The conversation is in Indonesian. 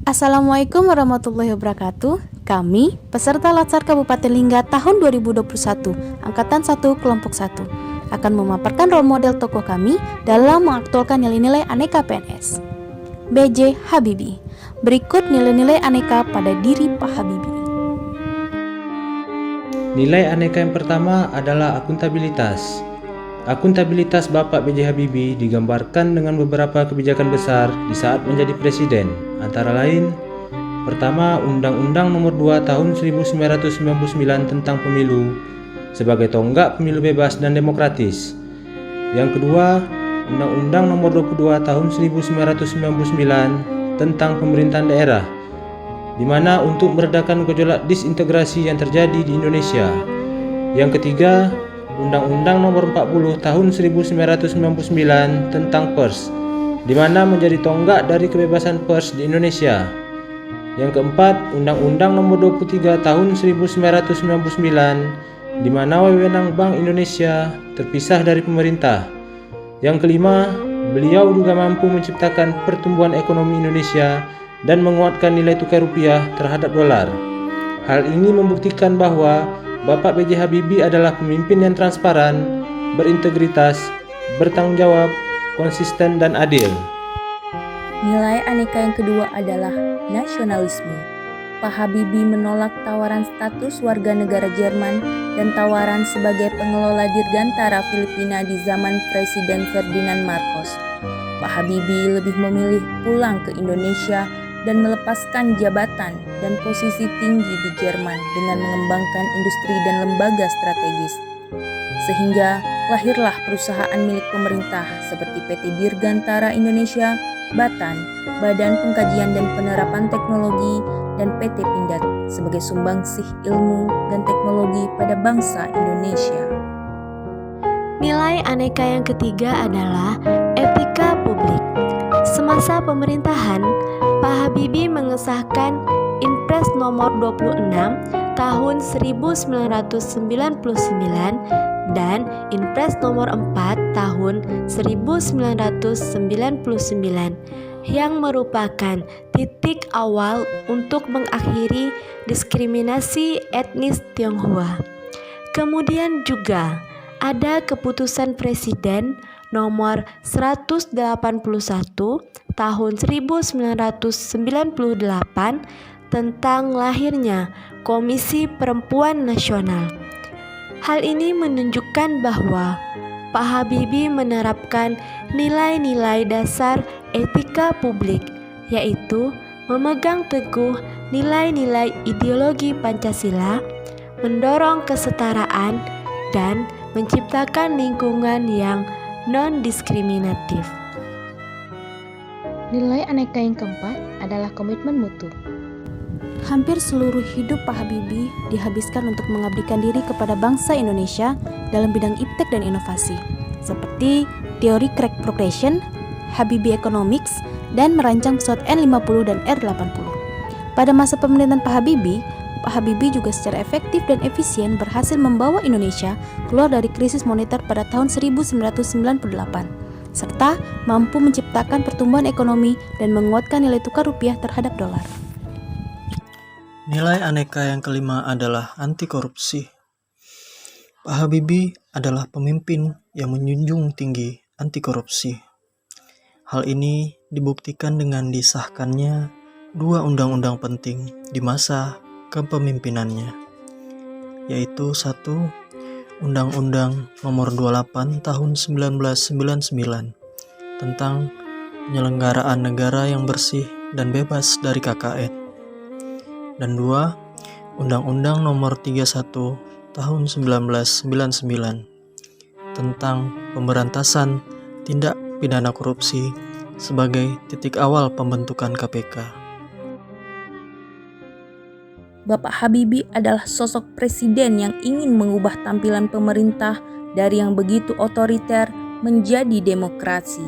Assalamualaikum warahmatullahi wabarakatuh. Kami, peserta Latsar Kabupaten Lingga tahun 2021, Angkatan 1 Kelompok 1, akan memaparkan role model tokoh kami dalam mengaktualkan nilai-nilai aneka PNS. B.J. Habibie. Berikut nilai-nilai aneka pada diri Pak Habibie. Nilai aneka yang pertama adalah akuntabilitas. Akuntabilitas Bapak B.J. Habibie digambarkan dengan beberapa kebijakan besar di saat menjadi presiden, antara lain: pertama, Undang-Undang Nomor 2 Tahun 1999 tentang Pemilu sebagai tonggak pemilu bebas dan demokratis. Yang kedua, Undang-Undang Nomor 22 Tahun 1999 tentang Pemerintahan Daerah, di mana untuk meredakan gejolak disintegrasi yang terjadi di Indonesia. Yang ketiga, Undang-Undang Nomor 40 Tahun 1999 tentang Pers, di mana menjadi tonggak dari kebebasan pers di Indonesia. Yang keempat, Undang-Undang Nomor 23 Tahun 1999, di mana wewenang Bank Indonesia terpisah dari pemerintah. Yang kelima, beliau juga mampu menciptakan pertumbuhan ekonomi Indonesia dan menguatkan nilai tukar rupiah terhadap dolar. Hal ini membuktikan bahwa Bapak B.J. Habibie adalah pemimpin yang transparan, berintegritas, bertanggung jawab, konsisten, dan adil. Nilai aneka yang kedua adalah nasionalisme. Pak Habibie menolak tawaran status warga negara Jerman dan tawaran sebagai pengelola Dirgantara Filipina di zaman Presiden Ferdinand Marcos. Pak Habibie lebih memilih pulang ke Indonesia dan melepaskan jabatan dan posisi tinggi di Jerman dengan mengembangkan industri dan lembaga strategis. Sehingga lahirlah perusahaan milik pemerintah seperti PT Dirgantara Indonesia, Batan, Badan Pengkajian dan Penerapan Teknologi, dan PT Pindad sebagai sumbangsih ilmu dan teknologi pada bangsa Indonesia. Nilai aneka yang ketiga adalah etika publik. Semasa pemerintahan, Pak Habibie mengesahkan Inpres nomor 26 tahun 1999 dan Inpres nomor 4 tahun 1999 yang merupakan titik awal untuk mengakhiri diskriminasi etnis Tionghoa. Kemudian juga ada keputusan Presiden nomor 181 tahun 1998 tentang lahirnya Komisi Perempuan Nasional. Hal ini menunjukkan bahwa Pak Habibie menerapkan nilai-nilai dasar etika publik, yaitu memegang teguh nilai-nilai ideologi Pancasila, mendorong kesetaraan, dan menciptakan lingkungan yang non-diskriminatif. Nilai aneka yang keempat adalah komitmen mutu. Hampir seluruh hidup Pak Habibie dihabiskan untuk mengabdikan diri kepada bangsa Indonesia dalam bidang iptek dan inovasi, seperti teori crack progression, Habibie Economics, dan merancang pesawat N50 dan R80. Pada masa pemerintahan Pak Habibie juga secara efektif dan efisien berhasil membawa Indonesia keluar dari krisis moneter pada tahun 1998, serta mampu menciptakan pertumbuhan ekonomi dan menguatkan nilai tukar rupiah terhadap dolar. Nilai aneka yang kelima adalah anti korupsi. Pak Habibie adalah pemimpin yang menjunjung tinggi anti korupsi. Hal ini dibuktikan dengan disahkannya dua undang-undang penting di masa kepemimpinannya, yaitu satu, Undang-Undang Nomor 28 Tahun 1999 tentang penyelenggaraan negara yang bersih dan bebas dari KKN, dan dua, Undang-Undang Nomor 31 Tahun 1999 tentang pemberantasan tindak pidana korupsi sebagai titik awal pembentukan KPK. Bapak Habibie adalah sosok presiden yang ingin mengubah tampilan pemerintah dari yang begitu otoriter menjadi demokrasi.